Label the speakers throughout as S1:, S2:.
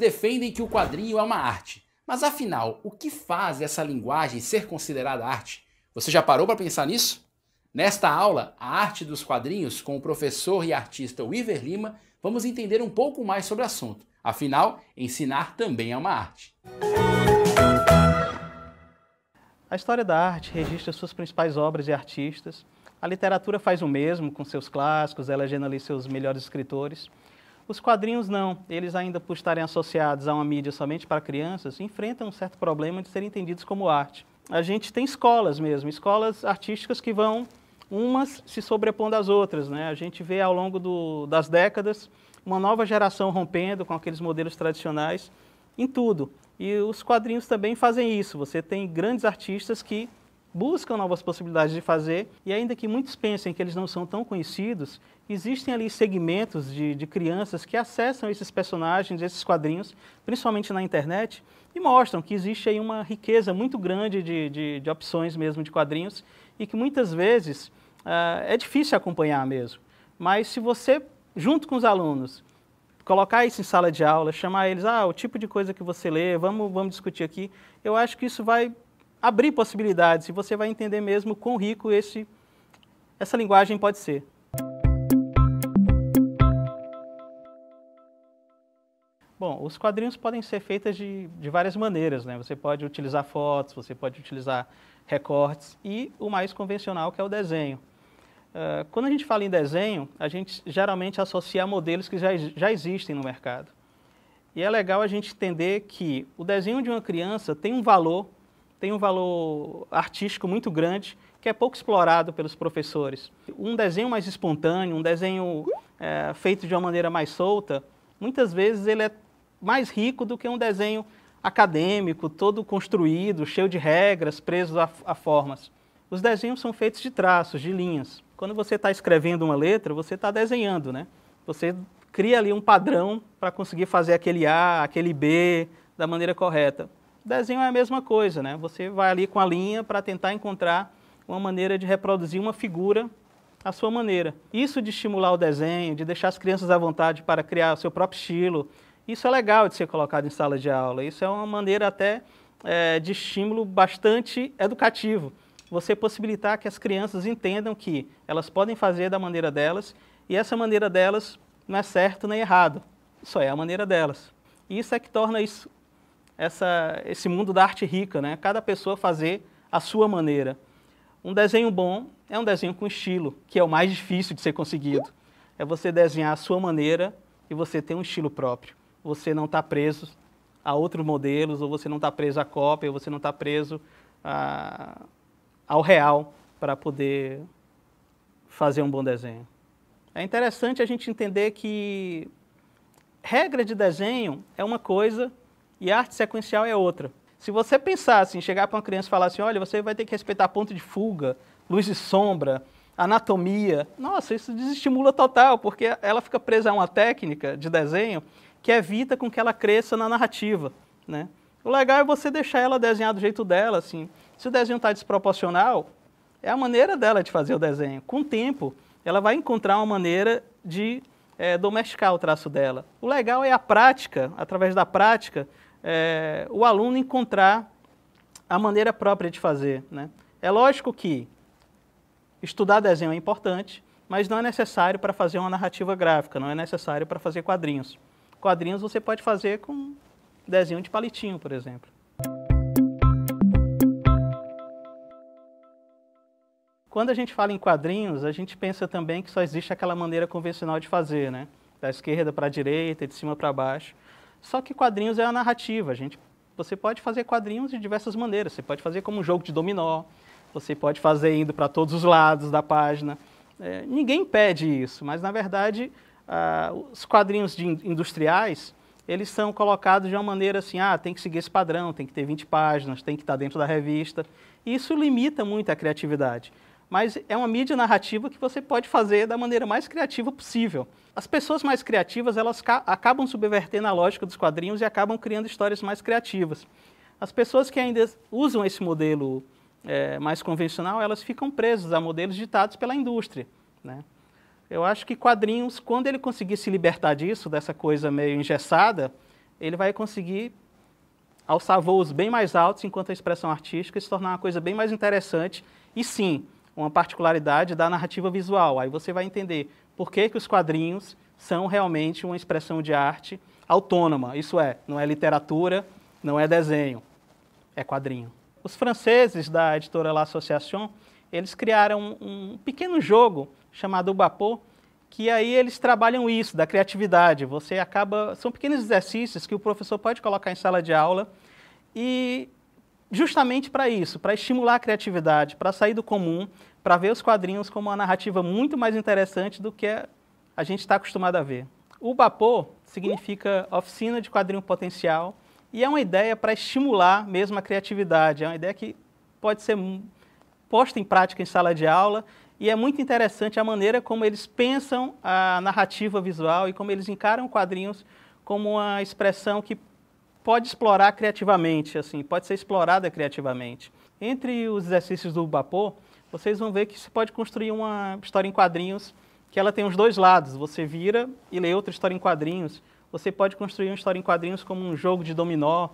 S1: defendem que o quadrinho é uma arte. Mas afinal, o que faz essa linguagem ser considerada arte? Você já parou para pensar nisso? Nesta aula, A Arte dos Quadrinhos, com o professor e artista Wiver Lima, vamos entender um pouco mais sobre o assunto. Afinal, ensinar também é uma arte.
S2: A história da arte registra suas principais obras e artistas. A literatura faz o mesmo com seus clássicos, elegendo ali seus melhores escritores. Os quadrinhos não, eles ainda por estarem associados a uma mídia somente para crianças, enfrentam um certo problema de serem entendidos como arte. A gente tem escolas mesmo, escolas artísticas que vão umas se sobrepondo às outras, né? A gente vê ao longo das décadas uma nova geração rompendo com aqueles modelos tradicionais em tudo. E os quadrinhos também fazem isso. Você tem grandes artistas que buscam novas possibilidades de fazer, e ainda que muitos pensem que eles não são tão conhecidos, existem ali segmentos de crianças que acessam esses personagens, esses quadrinhos, principalmente na internet, e mostram que existe aí uma riqueza muito grande de opções mesmo de quadrinhos, e que muitas vezes é difícil acompanhar mesmo. Mas se você, junto com os alunos, colocar isso em sala de aula, chamar eles, o tipo de coisa que você lê, vamos discutir aqui, eu acho que isso vai abrir possibilidades e você vai entender mesmo quão rico essa linguagem pode ser. Bom, os quadrinhos podem ser feitos de várias maneiras, né? Você pode utilizar fotos, você pode utilizar recortes e o mais convencional que é o desenho. Quando a gente fala em desenho, a gente geralmente associa a modelos que já existem no mercado. E é legal a gente entender que o desenho de uma criança tem um valor artístico muito grande, que é pouco explorado pelos professores. Um desenho mais espontâneo, um desenho feito de uma maneira mais solta, muitas vezes ele é mais rico do que um desenho acadêmico, todo construído, cheio de regras, preso a formas. Os desenhos são feitos de traços, de linhas. Quando você está escrevendo uma letra, você está desenhando, né? Você cria ali um padrão para conseguir fazer aquele A, aquele B da maneira correta. O desenho é a mesma coisa, né? Você vai ali com a linha para tentar encontrar uma maneira de reproduzir uma figura à sua maneira. Isso de estimular o desenho, de deixar as crianças à vontade para criar o seu próprio estilo, isso é legal de ser colocado em sala de aula. Isso é uma maneira até de estímulo bastante educativo. Você possibilitar que as crianças entendam que elas podem fazer da maneira delas e essa maneira delas não é certo nem errado, só é a maneira delas. E isso é que torna esse mundo da arte rica, né? Cada pessoa fazer a sua maneira. Um desenho bom é um desenho com estilo, que é o mais difícil de ser conseguido. É você desenhar a sua maneira e você ter um estilo próprio. Você não está preso a outros modelos, ou você não está preso à cópia, ou você não está preso ao real para poder fazer um bom desenho. É interessante a gente entender que regra de desenho é uma coisa e arte sequencial é outra. Se você pensar assim, chegar para uma criança e falar assim, olha, você vai ter que respeitar ponto de fuga, luz e sombra, anatomia, nossa, isso desestimula total, porque ela fica presa a uma técnica de desenho que evita com que ela cresça na narrativa, né? O legal é você deixar ela desenhar do jeito dela, assim. Se o desenho está desproporcional, é a maneira dela de fazer o desenho. Com o tempo, ela vai encontrar uma maneira de domesticar o traço dela. O legal é a prática, através da prática, o aluno encontrar a maneira própria de fazer, né? É lógico que estudar desenho é importante, mas não é necessário para fazer uma narrativa gráfica, não é necessário para fazer quadrinhos. Quadrinhos você pode fazer com desenho de palitinho, por exemplo. Quando a gente fala em quadrinhos, a gente pensa também que só existe aquela maneira convencional de fazer, né? Da esquerda para a direita, de cima para baixo. Só que quadrinhos é a narrativa. Você pode fazer quadrinhos de diversas maneiras. Você pode fazer como um jogo de dominó, você pode fazer indo para todos os lados da página. Ninguém pede isso, mas na verdade os quadrinhos industriais, eles são colocados de uma maneira assim, tem que seguir esse padrão, tem que ter 20 páginas, tem que estar dentro da revista. Isso limita muito a criatividade. Mas é uma mídia narrativa que você pode fazer da maneira mais criativa possível. As pessoas mais criativas, elas acabam subvertendo a lógica dos quadrinhos e acabam criando histórias mais criativas. As pessoas que ainda usam esse modelo mais convencional, elas ficam presas a modelos ditados pela indústria, né? Eu acho que quadrinhos, quando ele conseguir se libertar disso, dessa coisa meio engessada, ele vai conseguir alçar voos bem mais altos enquanto a expressão artística se tornar uma coisa bem mais interessante e sim, uma particularidade da narrativa visual. Aí você vai entender por que os quadrinhos são realmente uma expressão de arte autônoma, isso é, não é literatura, não é desenho, é quadrinho. Os franceses da editora L'Association, eles criaram um pequeno jogo chamado Bapô, que aí eles trabalham isso, da criatividade. São pequenos exercícios que o professor pode colocar em sala de aula e justamente para isso, para estimular a criatividade, para sair do comum, para ver os quadrinhos como uma narrativa muito mais interessante do que a gente está acostumado a ver. O Bapô significa Oficina de Quadrinho Potencial e é uma ideia para estimular mesmo a criatividade, é uma ideia que pode ser posta em prática em sala de aula e é muito interessante a maneira como eles pensam a narrativa visual e como eles encaram quadrinhos como uma expressão que pode explorar criativamente, assim, pode ser explorada criativamente. Entre os exercícios do Bapô, vocês vão ver que se pode construir uma história em quadrinhos que ela tem os dois lados, você vira e lê outra história em quadrinhos, você pode construir uma história em quadrinhos como um jogo de dominó,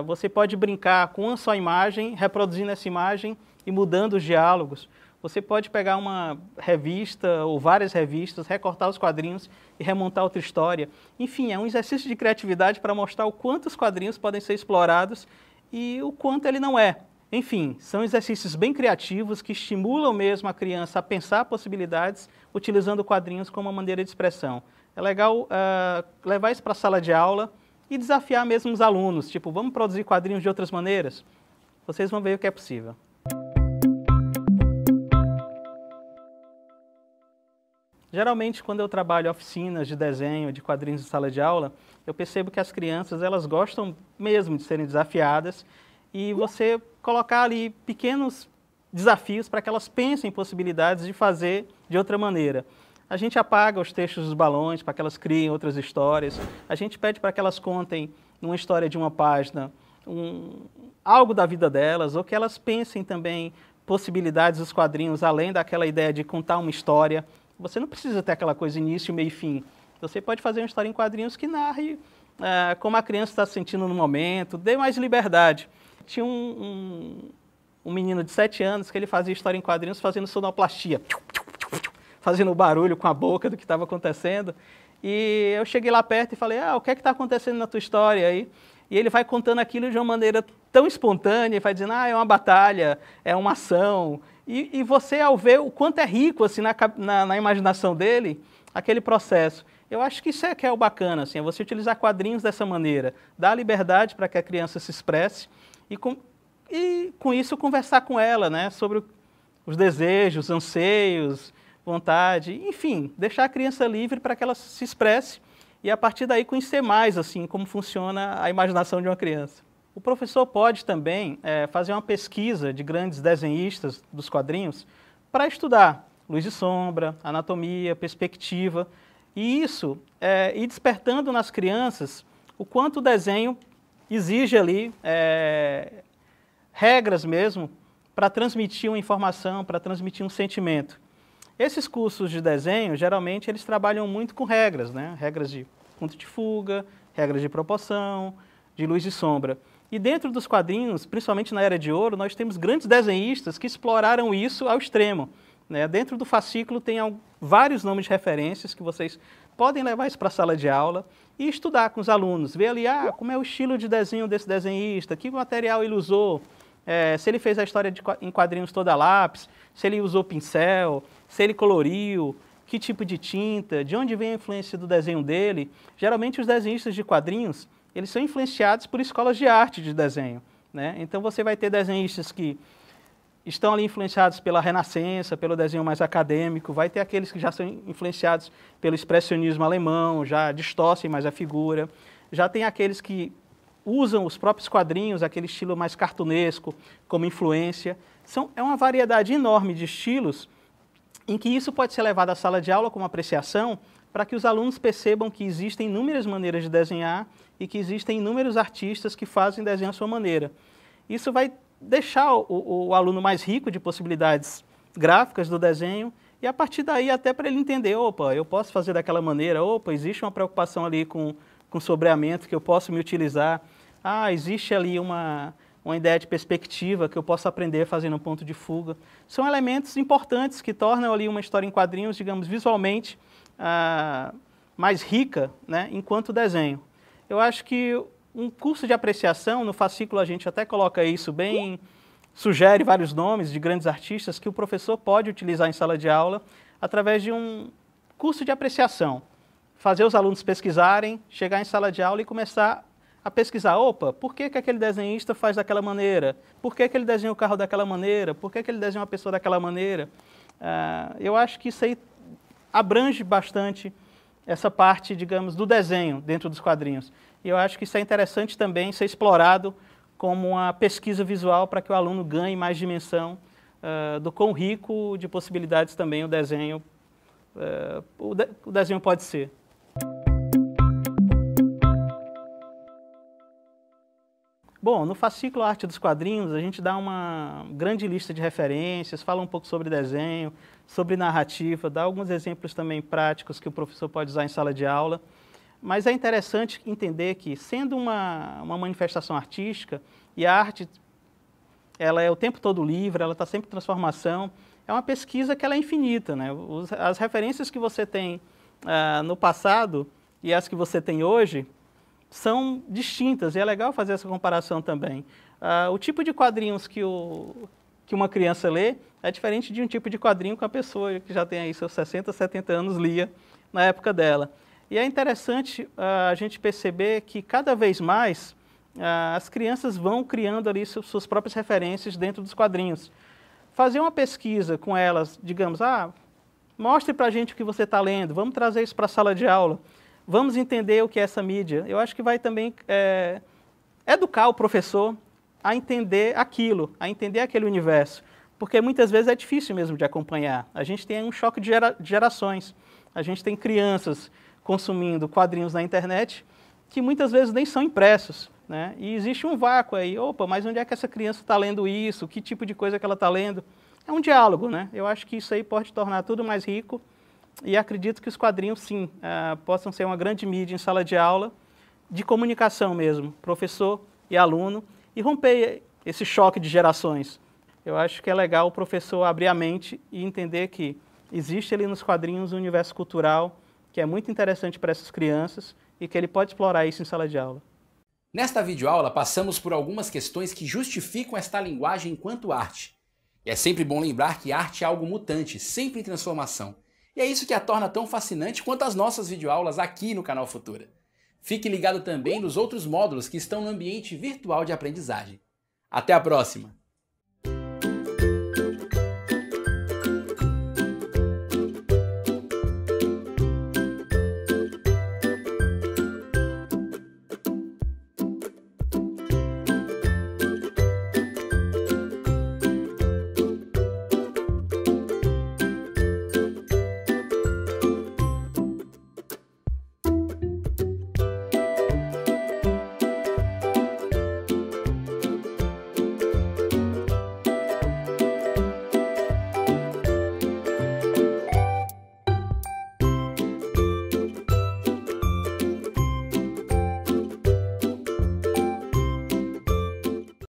S2: você pode brincar com uma só imagem, reproduzindo essa imagem e mudando os diálogos, você pode pegar uma revista ou várias revistas, recortar os quadrinhos e remontar outra história. Enfim, é um exercício de criatividade para mostrar o quanto os quadrinhos podem ser explorados e o quanto ele não é. Enfim, são exercícios bem criativos que estimulam mesmo a criança a pensar possibilidades utilizando quadrinhos como uma maneira de expressão. É legal levar isso para a sala de aula e desafiar mesmo os alunos, tipo, vamos produzir quadrinhos de outras maneiras? Vocês vão ver o que é possível. Geralmente, quando eu trabalho oficinas de desenho, de quadrinhos em sala de aula, eu percebo que as crianças, elas gostam mesmo de serem desafiadas e você colocar ali pequenos desafios para que elas pensem em possibilidades de fazer de outra maneira. A gente apaga os textos dos balões para que elas criem outras histórias, a gente pede para que elas contem uma história de uma página, algo da vida delas, ou que elas pensem também possibilidades dos quadrinhos, além daquela ideia de contar uma história. Você não precisa ter aquela coisa início, meio e fim. Você pode fazer uma história em quadrinhos que narre como a criança está se sentindo no momento, dê mais liberdade. Tinha um menino de 7 anos que ele fazia história em quadrinhos fazendo sonoplastia, fazendo barulho com a boca do que estava acontecendo. E eu cheguei lá perto e falei, o que é que está acontecendo na tua história aí? E ele vai contando aquilo de uma maneira tão espontânea, vai dizendo, é uma batalha, é uma ação. E você, ao ver o quanto é rico assim, na imaginação dele, aquele processo. Eu acho que isso é que é o bacana, assim, é você utilizar quadrinhos dessa maneira, dar liberdade para que a criança se expresse e com isso conversar com ela, né, sobre os desejos, anseios, vontade, enfim, deixar a criança livre para que ela se expresse e a partir daí conhecer mais assim, como funciona a imaginação de uma criança. O professor pode também fazer uma pesquisa de grandes desenhistas dos quadrinhos para estudar luz e sombra, anatomia, perspectiva, e isso ir despertando nas crianças o quanto o desenho exige ali regras mesmo para transmitir uma informação, para transmitir um sentimento. Esses cursos de desenho, geralmente, eles trabalham muito com regras, né? Regras de ponto de fuga, regras de proporção, de luz e sombra. E dentro dos quadrinhos, principalmente na Era de Ouro, nós temos grandes desenhistas que exploraram isso ao extremo, né? Dentro do fascículo tem vários nomes de referências que vocês podem levar isso para a sala de aula e estudar com os alunos, ver ali como é o estilo de desenho desse desenhista, que material ele usou, se ele fez a história em quadrinhos toda a lápis, se ele usou pincel, se ele coloriu, que tipo de tinta, de onde vem a influência do desenho dele. Geralmente os desenhistas de quadrinhos, eles são influenciados por escolas de arte de desenho, né? Então você vai ter desenhistas que estão ali influenciados pela Renascença, pelo desenho mais acadêmico, vai ter aqueles que já são influenciados pelo expressionismo alemão, já distorcem mais a figura, já tem aqueles que usam os próprios quadrinhos, aquele estilo mais cartunesco, como influência. É uma variedade enorme de estilos em que isso pode ser levado à sala de aula como apreciação para que os alunos percebam que existem inúmeras maneiras de desenhar e que existem inúmeros artistas que fazem desenho à sua maneira. Isso vai deixar o aluno mais rico de possibilidades gráficas do desenho e a partir daí até para ele entender, opa, eu posso fazer daquela maneira, opa, existe uma preocupação ali com com sombreamento que eu posso me utilizar. Ah, existe ali uma ideia de perspectiva que eu posso aprender fazendo um ponto de fuga. São elementos importantes que tornam ali uma história em quadrinhos, digamos, visualmente mais rica, né, enquanto desenho. Eu acho que um curso de apreciação, no fascículo a gente até coloca isso bem, sugere vários nomes de grandes artistas que o professor pode utilizar em sala de aula através de um curso de apreciação. Fazer os alunos pesquisarem, chegar em sala de aula e começar a pesquisar. Opa, por que aquele desenhista faz daquela maneira? Por que ele desenha o carro daquela maneira? Por que ele desenha uma pessoa daquela maneira? Eu acho que isso aí abrange bastante essa parte, digamos, do desenho dentro dos quadrinhos. E eu acho que isso é interessante também ser explorado como uma pesquisa visual para que o aluno ganhe mais dimensão do quão rico de possibilidades também o desenho pode ser. Bom, no fascículo Arte dos Quadrinhos, a gente dá uma grande lista de referências, fala um pouco sobre desenho, sobre narrativa, dá alguns exemplos também práticos que o professor pode usar em sala de aula. Mas é interessante entender que, sendo uma manifestação artística, e a arte ela é o tempo todo livre, ela está sempre em transformação, é uma pesquisa que ela é infinita, né? As referências que você tem no passado e as que você tem hoje são distintas, e é legal fazer essa comparação também. O tipo de quadrinhos que uma criança lê é diferente de um tipo de quadrinho que a pessoa que já tem aí seus 60, 70 anos lia na época dela. E é interessante a gente perceber que cada vez mais as crianças vão criando ali suas próprias referências dentro dos quadrinhos. Fazer uma pesquisa com elas, digamos, mostre para a gente o que você está lendo, vamos trazer isso para a sala de aula. Vamos entender o que é essa mídia. Eu acho que vai também educar o professor a entender aquilo, a entender aquele universo. Porque muitas vezes é difícil mesmo de acompanhar. A gente tem um choque de gerações. A gente tem crianças consumindo quadrinhos na internet que muitas vezes nem são impressos, né? E existe um vácuo aí. Opa, mas onde é que essa criança está lendo isso? Que tipo de coisa que ela está lendo? É um diálogo, né? Eu acho que isso aí pode tornar tudo mais rico. E acredito que os quadrinhos, sim, possam ser uma grande mídia em sala de aula, de comunicação mesmo, professor e aluno, e romper esse choque de gerações. Eu acho que é legal o professor abrir a mente e entender que existe ali nos quadrinhos um universo cultural que é muito interessante para essas crianças e que ele pode explorar isso em sala de aula.
S1: Nesta videoaula, passamos por algumas questões que justificam esta linguagem enquanto arte. E é sempre bom lembrar que arte é algo mutante, sempre em transformação. E é isso que a torna tão fascinante quanto as nossas videoaulas aqui no canal Futura. Fique ligado também nos outros módulos que estão no ambiente virtual de aprendizagem. Até a próxima!